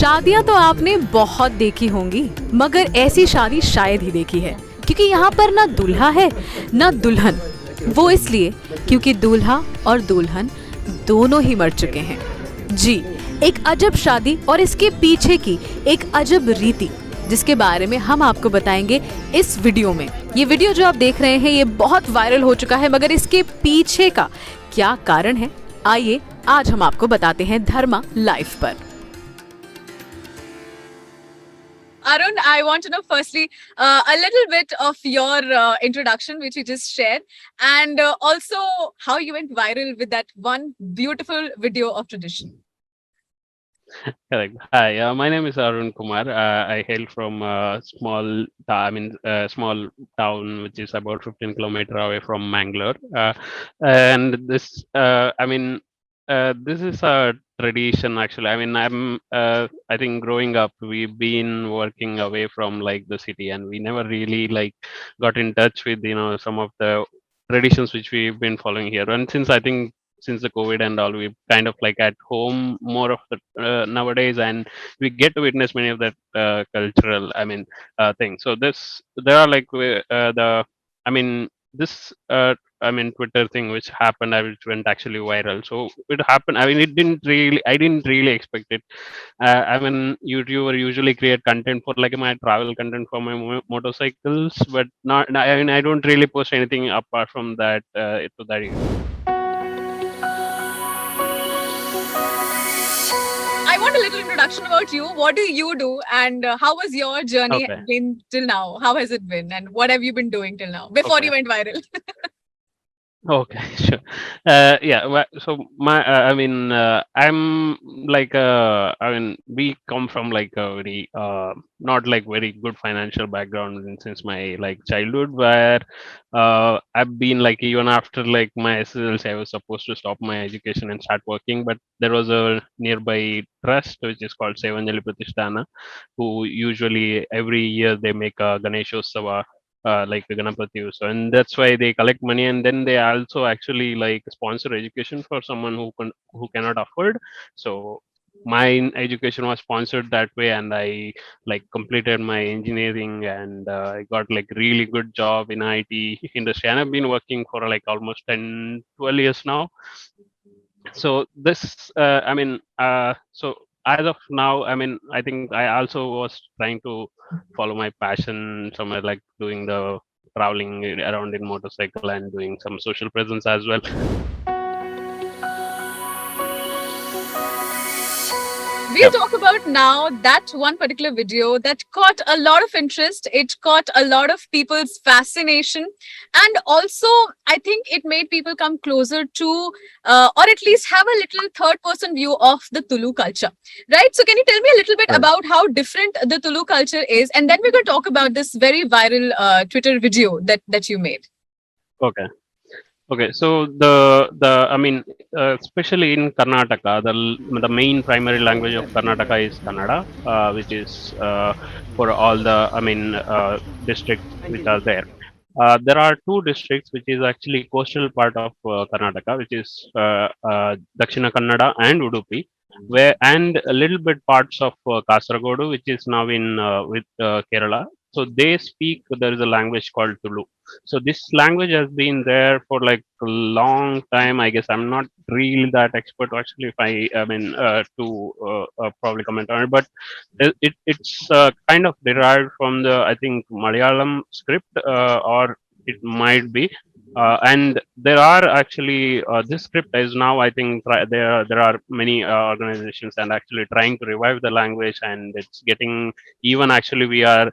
शादियां तो आपने बहुत देखी होंगी, मगर ऐसी शादी शायद ही देखी है, क्योंकि यहाँ पर ना दूल्हा है ना दुल्हन। वो इसलिए क्योंकि दूल्हा और दुल्हन दोनों ही मर चुके हैं। जी, एक अजब शादी और इसके पीछे की एक अजब रीति, जिसके बारे में हम आपको बताएंगे इस वीडियो में। ये वीडियो जो आप देख रहे हैं ये बहुत वायरल हो चुका है, मगर इसके पीछे का क्या कारण है, आइए आज हम आपको बताते हैं धर्मा लाइव पर। Arun, I want to know firstly a little bit of your introduction, which you just shared, and also how you went viral with that one beautiful video of tradition. Correct. Hi, my name is Arun Kumar. I hail from small town which is about 15 kilometer away from Mangalore. And this is a tradition actually. I think growing up, we've been working away from like the city, and we never really like got in touch with some of the traditions which we've been following here. And since the COVID and all, we kind of like at home more of the nowadays, and we get to witness many of that cultural, things. So there are like I mean, this, Twitter thing which happened, which went actually viral. So it happened. I didn't really expect it. YouTuber usually create content for like my travel content for my motorcycles, but not. I don't really post anything apart from that to that. I want a little introduction about you. What do you do, and how was your journey Okay. been till now? How has it been, and what have you been doing till now before Okay. you went viral? Okay, sure. Yeah. So I'm like, we come from like a very, not like very good financial background since my like childhood, where I've been like even after like my SSLC, I was supposed to stop my education and start working, but there was a nearby trust which is called Sevanjali Pratishtana, who usually every year they make a Ganeshotsava, like the Ganapati Utsav, and that's why they collect money, and then they also actually like sponsor education for someone who cannot afford. So my education was sponsored that way, and I like completed my engineering, and I got like really good job in IT industry, and I've been working for like almost 10, 12 years now. So this so as of now, I think I also was trying to follow my passion somewhere, like doing the traveling around in motorcycle and doing some social presence as well. We'll talk about now that one particular video that caught a lot of interest. It caught a lot of people's fascination, and also I think it made people come closer to, or at least have a little third-person view of the Tulu culture, right? So, can you tell me a little bit Right. about how different the Tulu culture is, and then we're going to talk about this very viral Twitter video that you made. Okay. Okay, so especially in Karnataka, the main primary language of Karnataka is Kannada, which is for all the districts which are there. There are two districts which is actually coastal part of Karnataka, which is Dakshina Kannada and Udupi, where and a little bit parts of Kasaragod, which is now in with Kerala. So they speak. There is a language called Tulu. So this language has been there for like a long time. I guess I'm not really that expert actually. If to probably comment on it, but it's kind of derived from the, I think, Malayalam script, or it might be. And there are actually this script is now, I think, there are many organizations and actually trying to revive the language, and it's getting, even actually we are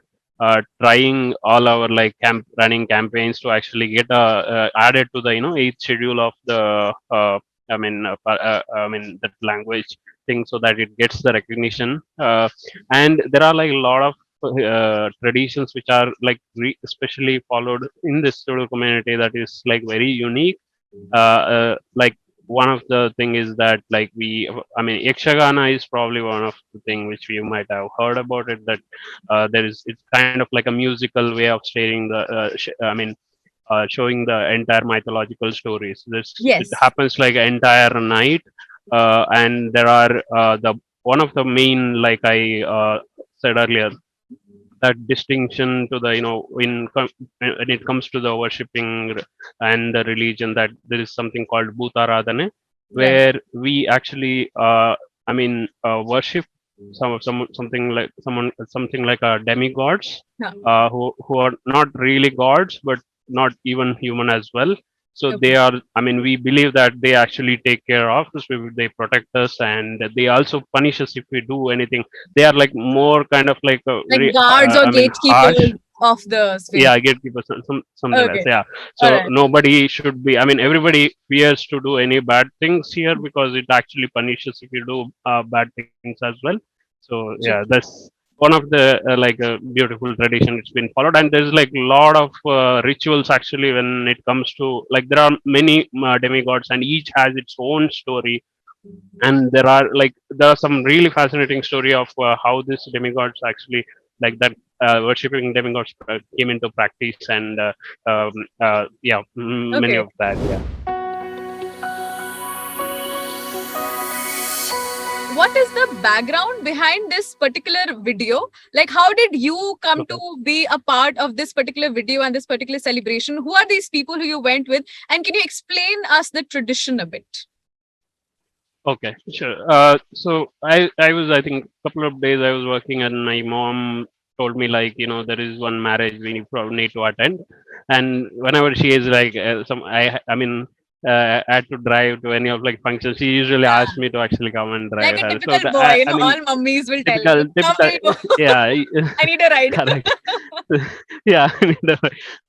trying all our like running campaigns to actually get added to the eighth schedule of the that language thing, so that it gets the recognition. And there are like a lot of traditions which are like especially followed in this Tulu community, that is like very unique. Like one of the thing is that like Yakshagana is probably one of the thing which you might have heard about it, that it's kind of like a musical way of sharing the showing the entire mythological stories. It Yes. happens like an entire night, and there are the one of the main, like I said earlier, that distinction to the, when it comes to the worshipping and the religion, that there is something called bhutaradhane, Right. where we actually worship something like something like a demigods, Huh. who are not really gods but not even human as well. So they Okay. are, I mean, we believe that they actually take care of us, they protect us, and they also punish us if we do anything. They are like more kind of like a Like very guards or I mean harsh. gatekeepers of the space. Yeah, gatekeepers, something like Okay. that. Yeah. All So right. nobody should be, I mean, everybody fears to do any bad things here because it actually punishes if you do bad things as well. So yeah, True. that's one of the beautiful tradition. It's been followed, and there's like a lot of rituals actually when it comes to, like, there are many demigods, and each has its own story. And there are some really fascinating story of how this demigods actually, like that worshipping demigods came into practice, and yeah, many Okay. of that. Yeah. What is the background behind this particular video? Like, how did you come to Okay. be a part of this particular video and this particular celebration? Who are these people who you went with? And can you explain us the tradition a bit? Okay, sure. So I was, I think, couple of days I was working, and my mom told me, like, there is one marriage we probably need to attend, and whenever she is like I mean, I had to drive to any of like functions. She usually asks me to actually come and Like drive a her. So typical boy, I all mean, mummies will tell you, typical, "Mummy, yeah, I need a ride." correct. Yeah, I mean,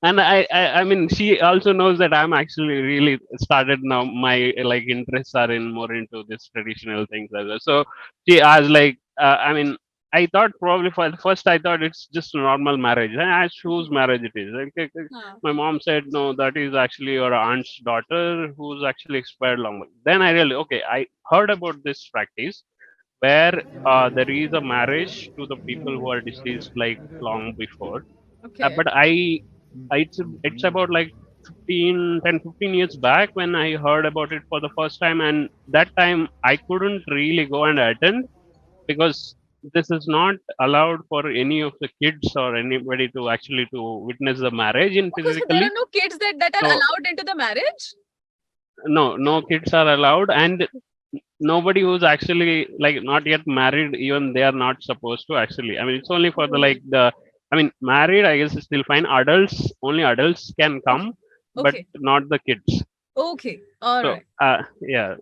and I mean, she also knows that I'm actually really started now. My like interests are in more into this traditional things as well. So she asked, like, I mean, I thought probably for the first I thought it's just a normal marriage. And I asked whose marriage it is. Like, Huh. my mom said no, that is actually your aunt's daughter who's actually expired long back. Then I really, okay, I heard about this practice where there is a marriage to the people who are deceased like long before. Okay. But it's about like 15 years back when I heard about it for the first time, and that time I couldn't really go and attend because this is not allowed for any of the kids or anybody to actually to witness the marriage in Okay, so there are physically. no kids that are So allowed into the marriage? no kids are allowed, and nobody who's actually like not yet married, even they are not supposed to actually, I mean, it's only for the Oh, like the, I mean, married I guess is still fine. Adults, only adults can come, okay. but Okay. not the kids. Okay. All So right. yeah,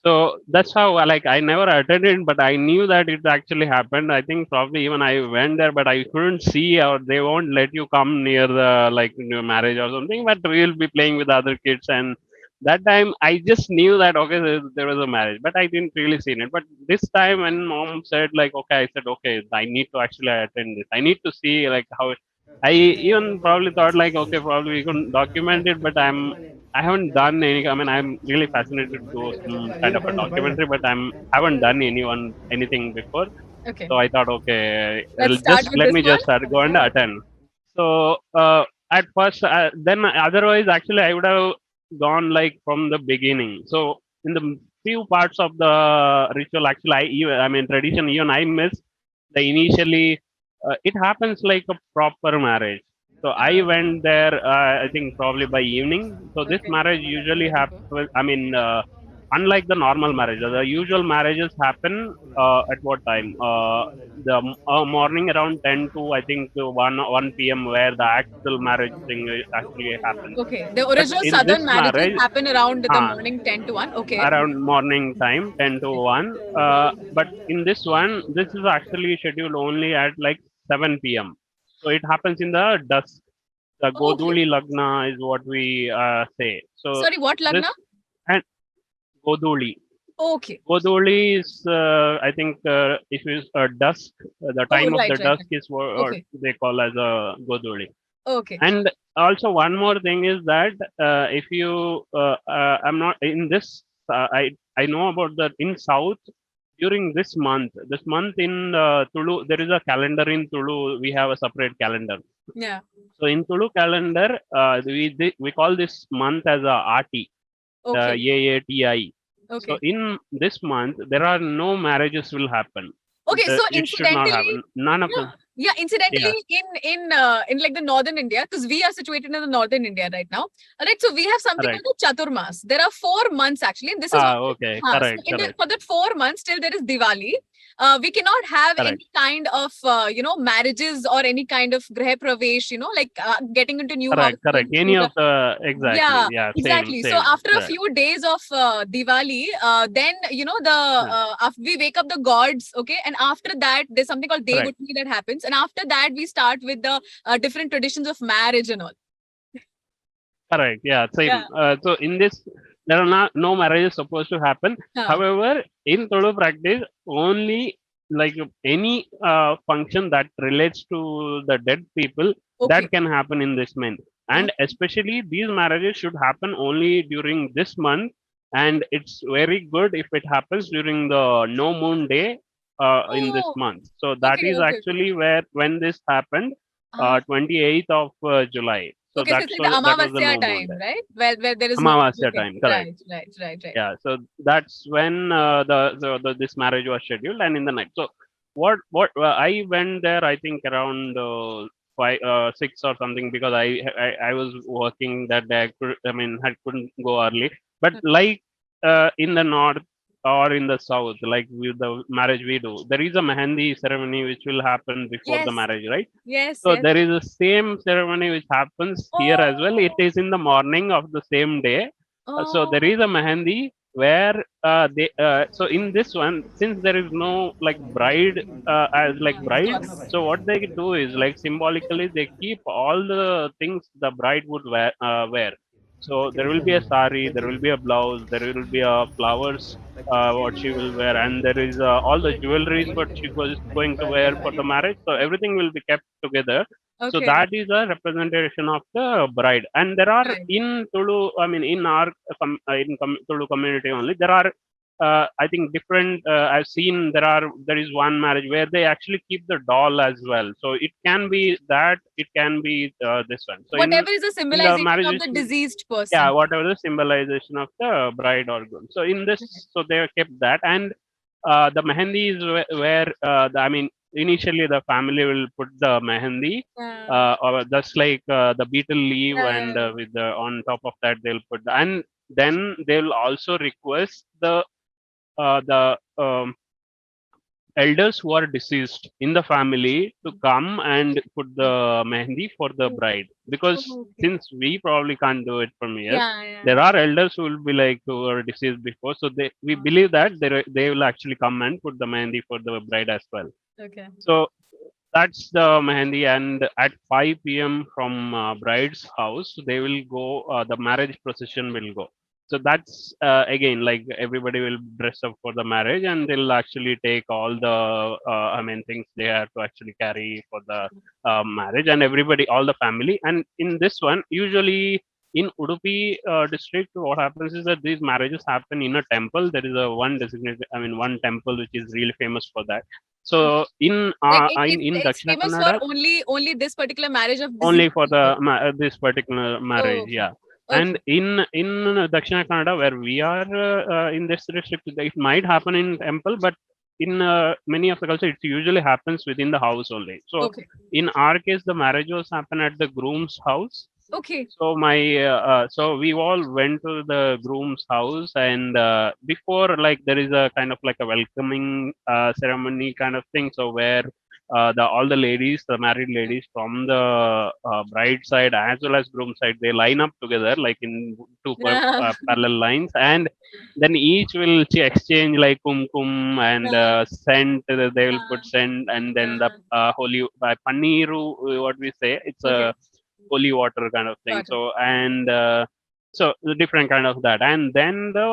so that's how, like, I never attended, but I knew that it actually happened. I think probably even I went there, but I couldn't see, or they won't let you come near the like marriage or something. But we'll be playing with other kids, and that time I just knew that okay, there was a marriage, but I didn't really see it. But this time when mom said like okay, I said okay, I need to actually attend this. I need to see like how. I even probably thought like okay, probably we can document it, but I haven't done any. I mean, I'm really fascinated to do some kind of a documentary, but haven't done anything before. Okay. So I thought, okay, Let's start just with let this me one. just start go and attend. So at first, then otherwise, actually, I would have gone like from the beginning. So in the few parts of the ritual, actually, I mean tradition, even I missed the initially. It happens like a proper marriage. So I went there, I think probably by evening. So this Okay. marriage usually happens. I mean, unlike the normal marriage, the usual marriages happen at what time? The morning around 10 to I think to 1 p.m. where the actual marriage thing actually happens. Okay. The But original in southern this marriages marriage, happen around the uh, morning 10 to 1. Okay. around morning time 10 to 1, but in this one this is actually scheduled only at like 7 p.m. So it happens in the dusk. The Okay. goduli lagna is what we say. So Sorry, what this, Lagna? and goduli, Okay. goduli is I think if it's dusk, the Oh, time of right, the right, dusk right. is what Okay. they call as a goduli. Okay. And also one more thing is that if you I'm not in this, I know about that in south during this month in Tulu, there is a calendar in Tulu. We have a separate calendar. Yeah. So in Tulu calendar, we call this month as a Ati, Okay. AATI. Okay. So in this month, there are no marriages will happen. Okay, so It should not incidentally, happen. None of yeah, them. yeah, Yeah, incidentally, in like the northern India, because we are situated in the northern India right now. All right, so we have something correct. called the Chaturmas. There are 4 months actually, and this is what. Okay, So correct, correct, for that 4 months till there is Diwali, we cannot have correct. any kind of marriages or any kind of greh pravesh, like getting into new Correct, houses. correct. Any of the exactly, Yeah, yeah, same, exactly. So same. after a Correct, few days of Diwali, then the yeah, after we wake up the gods, okay, and after that there's something called correct, Devutni that happens, and after that we start with the different traditions of marriage and all. correct. Yeah, Yeah. same. So in this, there are not no marriages supposed to happen. Huh. However, in Tulu practice, only like any function that relates to the dead people Okay. that can happen in this month, and Okay. especially these marriages should happen only during this month. And it's very good if it happens during the no moon day in this Oh, month. So that okay, is okay, okay. actually where when this happened, Ah, 28th of July. So okay, so it's like the that was the Amavasya no moon time, day. right? Where there is no. Amavasya Okay. time, correct. Right, right, right, right. Yeah, so that's when this marriage was scheduled, and in the night. So what I went there, I think around 6 or something, because I was working that day. I couldn't go early. But like in the north or in the south, like with the marriage we do, there is a mehendi ceremony which will happen before the Yes, marriage, right? yes, So yes. there is a same ceremony which happens here as well. It Oh, is in the morning of the same day. So there oh. is a mehendi where they. So in this one, since there is no like bride as like Of bride, course. so what they do is like symbolically they keep all the things the bride would wear. So there will be a sari, there will be a blouse, there will be a flowers what she will wear, and there is all the jewelries what she was going to wear for the marriage. So everything will be kept together. So Okay. that is a representation of the bride. And there are Right. in Tulu, in our Tulu community only, there are I think different. I've seen there is one marriage where they actually keep the doll as well. So it can be that, it can be this one. So Whatever is a in the symbolization of marriage, the deceased yeah, person. whatever the symbolization of the bride or groom. So in this, so they have kept that. And the mehendi is where initially the family will put the mehendi, Yeah. or just like the beetle leaf, and Yeah. with the on top of that they'll put and then they'll also request the elders who are deceased in the family to come and put the mehendi for the Oh, bride, because okay. since we probably can't do it from here, Yeah, yeah. there are elders who will be like who are deceased before, so we believe that they will actually come and put the mehendi for the bride as well. Okay. So that's the mehendi, and at 5 p.m. from bride's house, they will go. The marriage procession will go. So that's again like everybody will dress up for the marriage, and they'll actually take all the things they have to actually carry for the marriage, and everybody, all the family. And in this one, usually in Udupi district, what happens is that these marriages happen in a temple. There is a one designated, one temple which is really famous for that. So Like in it's Dakshina famous for Kannada, only this particular marriage of deceased only for people. the this particular Oh, marriage, okay. yeah. Okay. And in Dakshina Kannada, where we are in this district, it might happen in temple, but in many of the culture, it usually happens within the house only. So Okay. in our case, the marriage was happen at the groom's house. Okay. So so we all went to the groom's house, and before, like, there is a kind of like a welcoming ceremony kind of thing. So where the all the ladies, the married ladies from the bride side as well as groom side, they line up together like in two Yeah. parallel lines, and then each will exchange like kumkum and Yeah. scent. They will Yeah. put scent, and then the Yeah. holy paneeru, what we say, it's Okay. a holy water kind of thing. Got it. So and so the different kind of that, and then the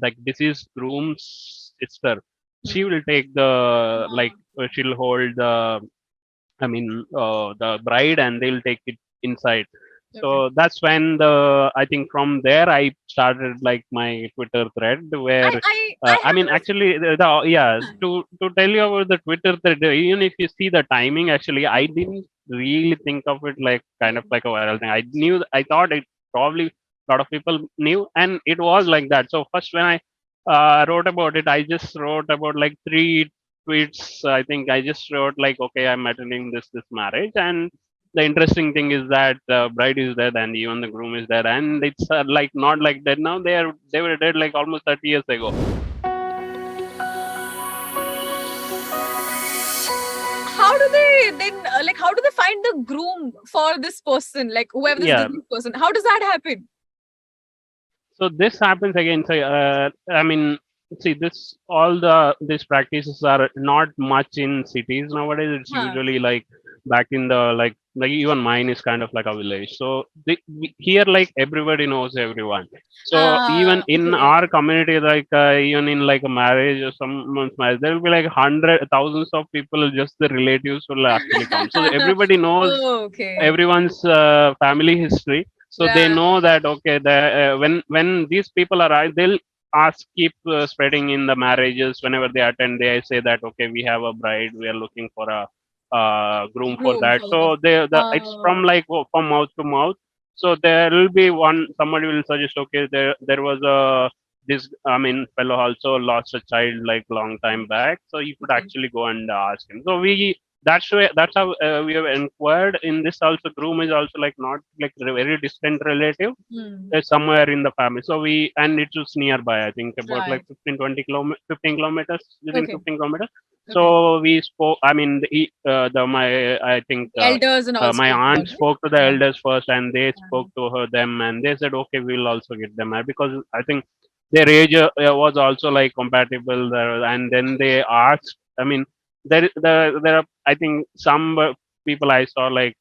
like deceased groom's sister, Hmm. she will take the like Ah, she'll hold the bride, and they'll take it inside. okay. So that's when I think from there I started like my Twitter thread where I actually yeah, to tell you about the Twitter thread, even if you see the timing, actually I didn't really think of it like kind of have. like a viral thing. I thought it probably lot of people knew, and it was like that. So first when I wrote about it, I just wrote about like 3 tweets. I think I just wrote like, okay, I'm attending this marriage, and the interesting thing is that the bride is dead and even the groom is dead, and it's like not like that now. They were dead like almost 30 years ago. How do they then like how do they find the groom for this person, like whoever this Yeah. deceased person? How does that happen? So this happens again. So I mean, see, this all these practices are not much in cities nowadays. It's Huh. usually like back in the like even mine is kind of like a village. So here like everybody knows everyone. So even in Okay. our community, like even in like a marriage or someone's marriage, there will be like thousands of people. Just the relatives will actually come. So everybody knows Okay. everyone's family history, so they Right. know that okay, when these people arrive, they'll ask, keep spreading in the marriages. Whenever they attend, they say that okay, we have a bride, we are looking for a groom for Groom that. for So it's from like from mouth to mouth. So there will be somebody will suggest, okay, there was a this I mean fellow also lost a child like long time back, so you could Okay. actually go and ask him. So that's how we have inquired in this. Also groom is also like not like a very distant relative, Hmm. somewhere in the family. So and it was nearby, I think about like Right. 15 kilometers, within Okay. 15 kilometers. So Okay. we spoke, I mean the my I think The elders and all my spoke about aunt it. spoke to the Yeah. elders first, and they Yeah. spoke to them, and they said okay, we'll also get them married, because I think their age was also like compatible there. And then they asked, I mean there are, I think some people I saw like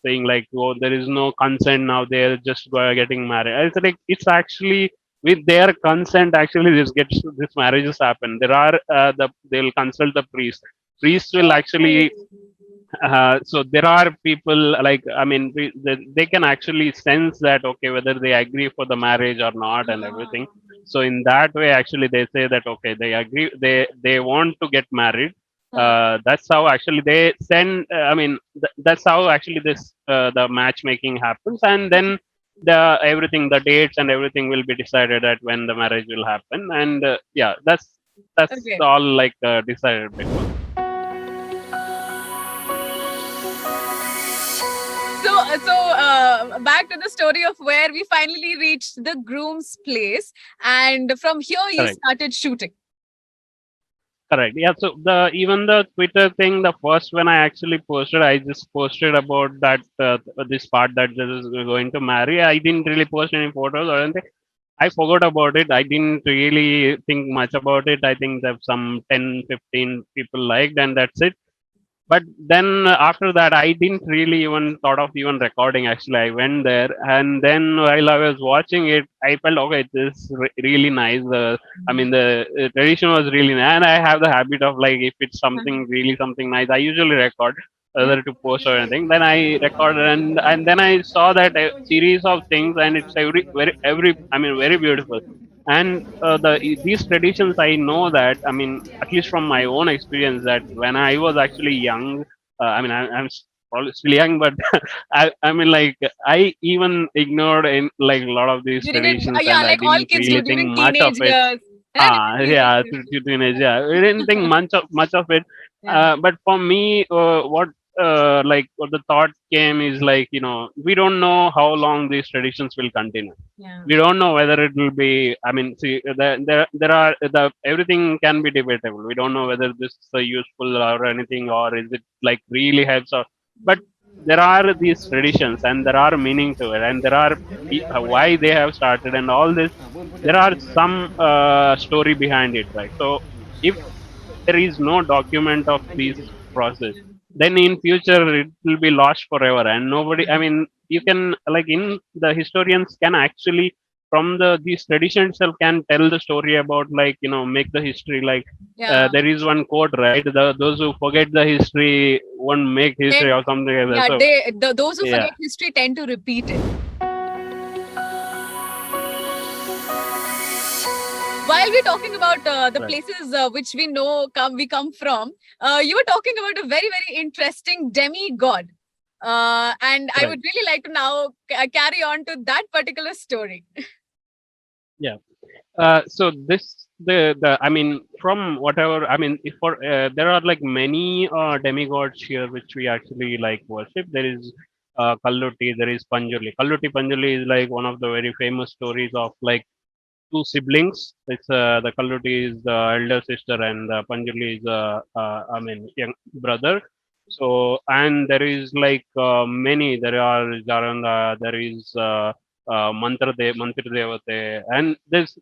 saying like, oh, there is no consent now, they're just getting married. I said like, it's actually with their consent actually this marriages happen. There are they'll consult the priest will actually so there are people like, I mean they can actually sense that okay, whether they agree for the marriage or not and everything. So in that way actually they say that okay, they agree, they want to get married. That's how actually they send I mean that's how actually this the matchmaking happens. And then the everything, the dates and everything will be decided at when the marriage will happen. And yeah, that's Okay. all like decided before. So back to the story of where we finally reached the groom's place, and from here you Correct. started shooting. Correct. Yeah. So even the Twitter thing, the first when I actually posted, I just posted about that this part that this is going to marry. I didn't really post any photos or anything. I forgot about it. I didn't really think much about it. I think that some 10, 15 people liked, and that's it. But then after that, I didn't really even thought of even recording. Actually, I went there, and then while I was watching it, I felt okay, this is really nice. I mean the tradition was really nice, and I have the habit of like, if it's something really something nice, I usually record, Yeah. whether to post or anything. Then I recorded, and then I saw that a series of things, and it's every I mean very beautiful. And these traditions, I know that, I mean at least from my own experience, that when I was actually young, I mean I'm probably still young, but I mean like I even ignored in like a lot of these You didn't, traditions, yeah, and I like all didn't kids really do think during much of teenage it. years. Yeah, during teenage Yeah, years. to teenage, yeah. We didn't think much of it. Yeah. But for me, what like what the thought came is like, we don't know how long these traditions will continue. Yeah. We don't know whether it will be. I mean, see, there are everything can be debatable. We don't know whether this is useful or anything, or is it like really helps. Or but there are these traditions, and there are meaning to it, and there are why they have started, and all this. There are some story behind it, right? So if there is no document of this process, then in future it will be lost forever, and nobody, I mean you can like in the historians can actually from these traditions itself can tell the story about, like, make the history like Yeah. there is one quote, right? Those who forget the history won't make history Then, or something like that. yeah, So those who yeah, forget history tend to repeat it. While we're talking about the right. places which we know we come from, you were talking about a very, very interesting demigod. And I Right. would really like to now carry on to that particular story. Yeah. So this the I mean, from whatever, I mean, if for there are like many demigods here which we actually like worship. There is Kalluti, there is Panjuli. Panjuli is like one of the very famous stories of like two siblings. It's the Kalluti is the elder sister and Panjuli is I mean, young brother. So, and there is like many. There are Jaranda. There is Mantra Devate, and there's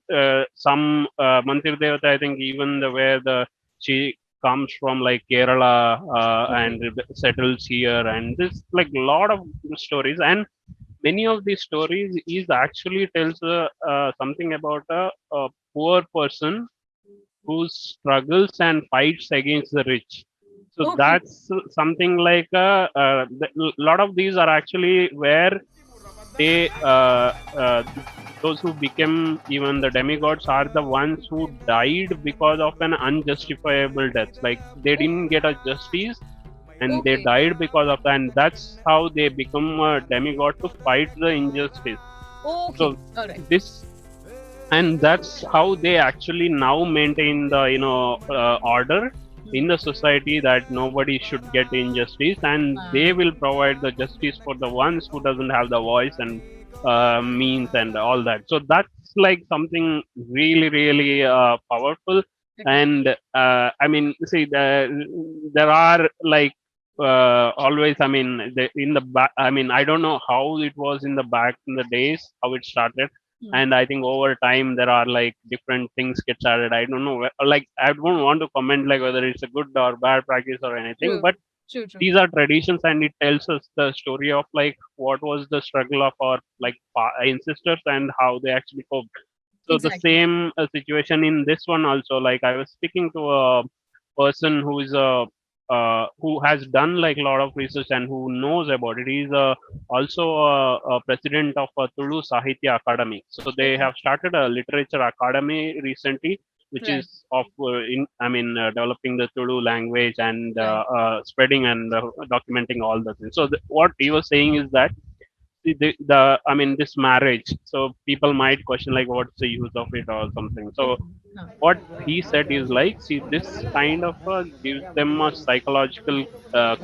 some Mantra Devate. I think even the where the she comes from like Kerala Okay. and settles here, and there's like a lot of stories, and many of these stories is actually tells something about a poor person who struggles and fights against the rich. So Okay. that's something like a lot of these are actually where they those who became even the demigods are the ones who died because of an unjustifiable death. Like they didn't get a justice and they Okay. died because of that, and that's how they become a demigod to fight the injustice. Okay. So All right. this, and that's how they actually now maintain the order in the society, that nobody should get injustice, and they will provide the justice for the ones who doesn't have the voice and means and all that. So that's like something really really powerful. Okay. And I mean, see, there are like always, I mean, in the back, I mean, I don't know how it was in the back in the days, how it started. Hmm. And I think over time there are like different things get started. I don't know like I don't want to comment like whether it's a good or bad practice or anything, True. but True. True. these are traditions, and it tells us the story of like what was the struggle of our like ancestors and how they actually coped. So the Exactly. same situation in this one also. Like I was speaking to a person who is a who has done like a lot of research and who knows about it. He's also a president of a Tulu Sahitya Academy. So they Okay. have started a literature academy recently, which Right. is of I mean, developing the Tulu language and Right. spreading and documenting all the things. So what he was saying is that I mean, this marriage. So people might question like, what's the use of it or something. So Okay. Huh. what he said is like, see, this kind of gives them a psychological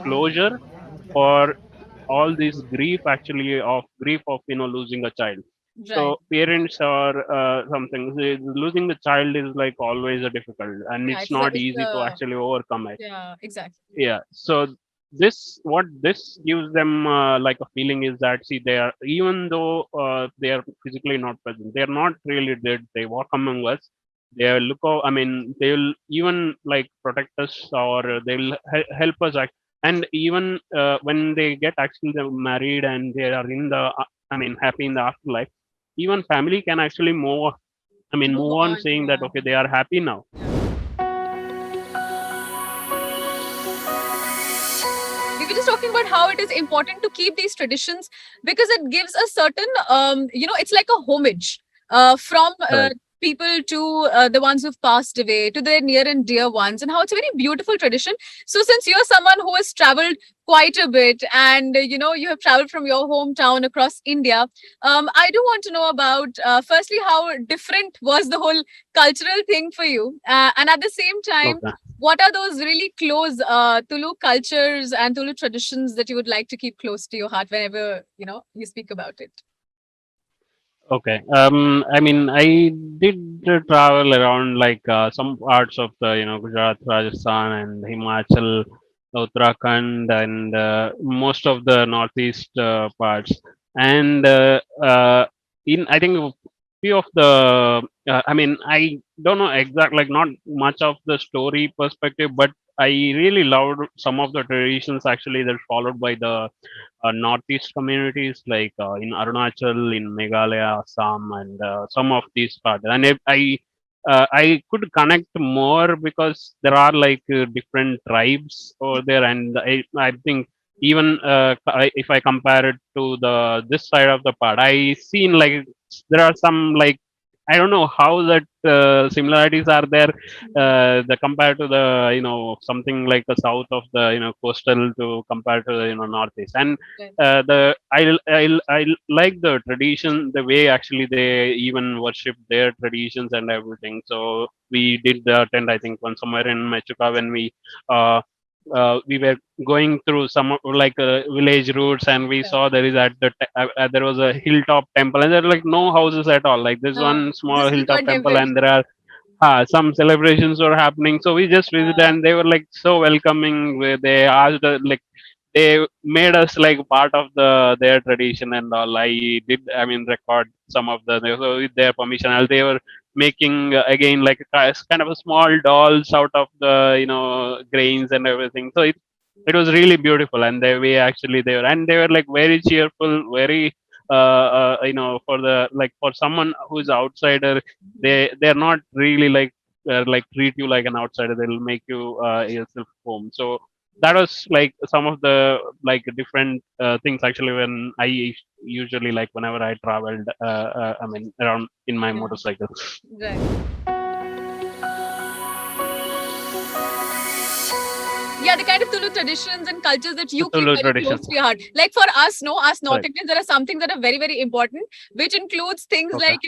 closure for all this grief, actually, of grief of losing a child. So Right. parents are something, losing the child is like always a difficult, and Yeah. it's not It's easy to a. actually overcome it. Yeah. Exactly. Yeah. So this, what this gives them like a feeling is that, see, they are, even though they are physically not present, they are not really dead, they walk among us. They will look out, I mean, they will even like protect us, or they will help us act. And even when they get actually married and they are in the I mean, happy in the afterlife, even family can actually move, I mean, Move move on, on. saying that Yeah. okay, they are happy now. We were just talking about how it is important to keep these traditions because it gives a certain it's like a homage from Correct. people to the ones who've passed away, to their near and dear ones, and how it's a very beautiful tradition. So since you're someone who has traveled quite a bit, and you have traveled from your hometown across India, I do want to know about firstly how different was the whole cultural thing for you, and at the same time, Okay. what are those really close Tulu cultures and Tulu traditions that you would like to keep close to your heart whenever you speak about it? Okay. I mean, I did travel around like some parts of the Gujarat, Rajasthan, and Himachal, Uttarakhand, and most of the northeast parts. And in, I think, few of the I mean, I don't know exact, like, not much of the story perspective, but I really loved some of the traditions actually that followed by the northeast communities, like in Arunachal, in Meghalaya, Assam, and some of these parts. And I could connect more because there are like different tribes over there, and I think even if I compare it to the this side of the part, I seen like there are some like I don't know how that similarities are there, the compared to the something like the south of the coastal to compared to the northeast. And Right. the I like the tradition, the way actually they even worship their traditions and everything. So we did attend, I think, one somewhere in Mechuka when uh, we were going through some like village routes, and we Yeah. saw there is there was a hilltop temple, and there are like no houses at all, like there's one This small is hilltop what they temple, wish. and there are some celebrations were happening. So we just visited, Uh, and they were like so welcoming, where they asked like they made us like part of their tradition and all. I did, I mean, record some of so with their permission, and they were making again like kind of a small dolls out of the grains and everything. So it was really beautiful, and they we actually they were, and they were like very cheerful, very for the like for someone who's outsider, they're not really like treat you like an outsider. They'll make you yourself home. So that was like some of the like different things actually when I usually like whenever I traveled I mean around in my yeah. motorcycle. Right. Yeah, the kind of Tulu traditions and cultures that The you keep Tulu very tradition. close to your heart. Like for us, no, us North Correct. Indians, there are some things that are very, very important, which includes things Okay. like,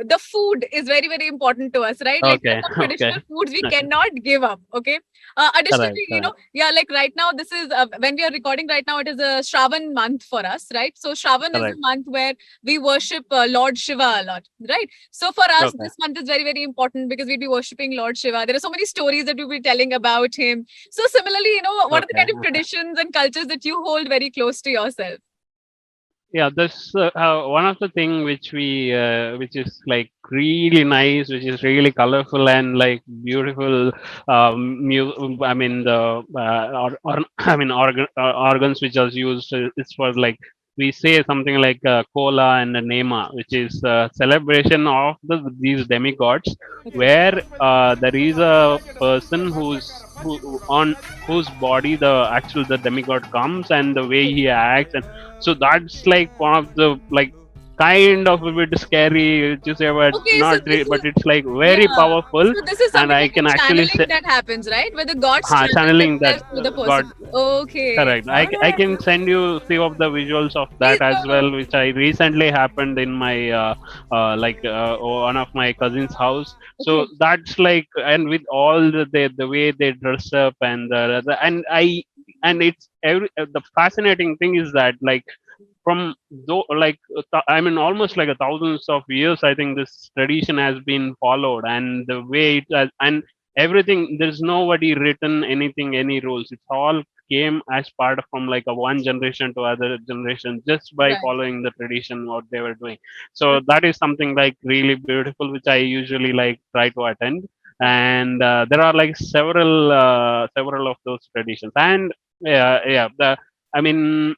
the food is very, very important to us, right? Like there Okay. are some Okay. traditional foods we cannot give up, okay? Correct. Additionally, Correct. yeah, like right now, this is when we are recording right now, it is a Shravan month for us, right? So Shravan is a Correct. month where we worship Lord Shiva a lot, right? So for us, Okay. this month is very, very important because we'll be worshipping Lord Shiva. There are so many stories that we'll be telling about him. So similarly, what are the Okay. kind of traditions and cultures that you hold very close to yourself? Yeah, that's one of the thing which we which is like really nice, which is really colorful and like beautiful. I mean the I mean organs which are used is for like we say something like kola and nema, which is celebration of these demigods, Okay. where there is a person who on whose body the actual the demigod comes, and the way he acts. And so that's like one of the like kind of a bit scary to say, but Okay, so this but is it's like yeah. very powerful. So this is And something I like can a actually channeling say, that happens, right? Where the gods channel channeling that themselves through the God. person. Okay. Correct. All I right. can send you few of the visuals of Please that as do. well, which I recently happened in my one of my cousin's house. So Okay. that's like, and with all the way they dress up, and and it's the fascinating thing is that like from though like I mean almost like a thousands of years, I think this tradition has been followed, and the way it has, and everything, there's nobody written anything, any rules. It's all came as part of from like a one generation to other generation, just by Right. following the tradition what they were doing. So that is something like really beautiful, which I usually like try to attend. And there are like several of those traditions. And yeah, the I mean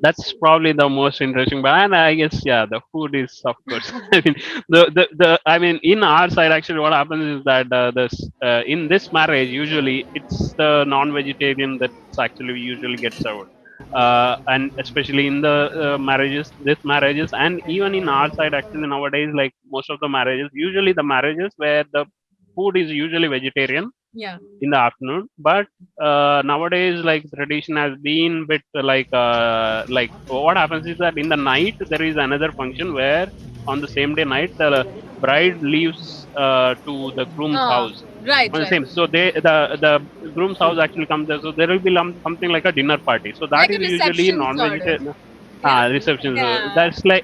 that's probably the most interesting. But and I guess yeah, the food is of course. I mean I mean in our side actually what happens is that this in this marriage usually it's the non-vegetarian that's actually usually gets served. And especially in the this marriages, and even in our side actually nowadays, like most of the marriages, usually the marriages where the food is usually vegetarian Yeah. in the afternoon. But nowadays like tradition has been bit like what happens is that in the night there is another function where on the same day night the bride leaves to the groom's Ah, house right, on the right. same. So the groom's house actually comes there, so there will be something like a dinner party. So that Like is a usually reception sort of. non-vegetarian. Yeah. Receptions. Yeah. That's like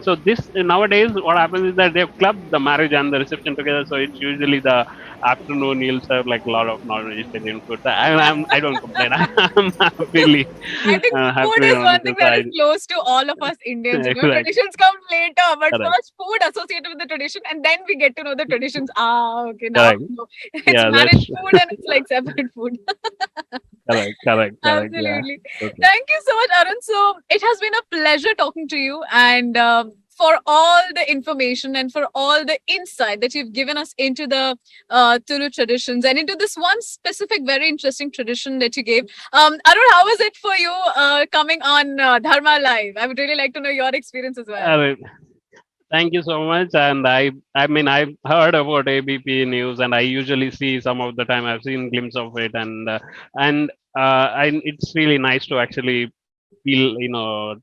so this nowadays what happens is that they've clubbed the marriage and the reception together. So it's usually the afternoon you'll serve like a lot of non-vegetarian food. I don't complain. I'm happily I think food happily is on one thing because that I is close to all of us Indians. correct, Traditions come later, but correct, first food associated with the tradition, and then we get to know the traditions. Ah, okay, now correct. we know. It's Yeah, marriage that's food and it's like separate food. correct. Yeah, Absolutely. okay. Thank you so much, Arun. So it has been a pleasure talking to you, and for all the information and for all the insight that you've given us into the Tulu traditions and into this one specific, very interesting tradition that you gave. Arun, how was it for you coming on Dharma Live? I would really like to know your experience as well. Uh, Thank you so much. And I mean, I've heard about ABP news, and I usually see some of the time. I've seen glimpse of it, and it's really nice to actually feel,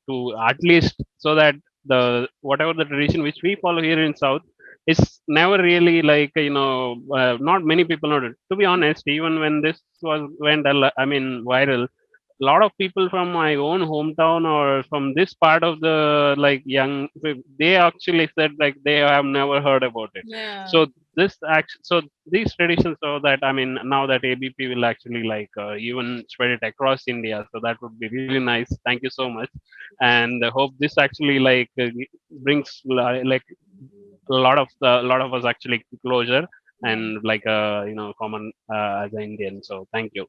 to at least so that the whatever the tradition which we follow here in South is never really like, not many people know it. To be honest, even when this I mean, viral, a lot of people from my own hometown or from this part of the like young, they actually said like they have never heard about it. Yeah. So so these traditions, so that I mean, now that ABP will actually like even spread it across India, so that would be really nice. Thank you so much, and I hope this actually like brings like a lot of us actually closure Yeah. and like common as an Indian. So thank you.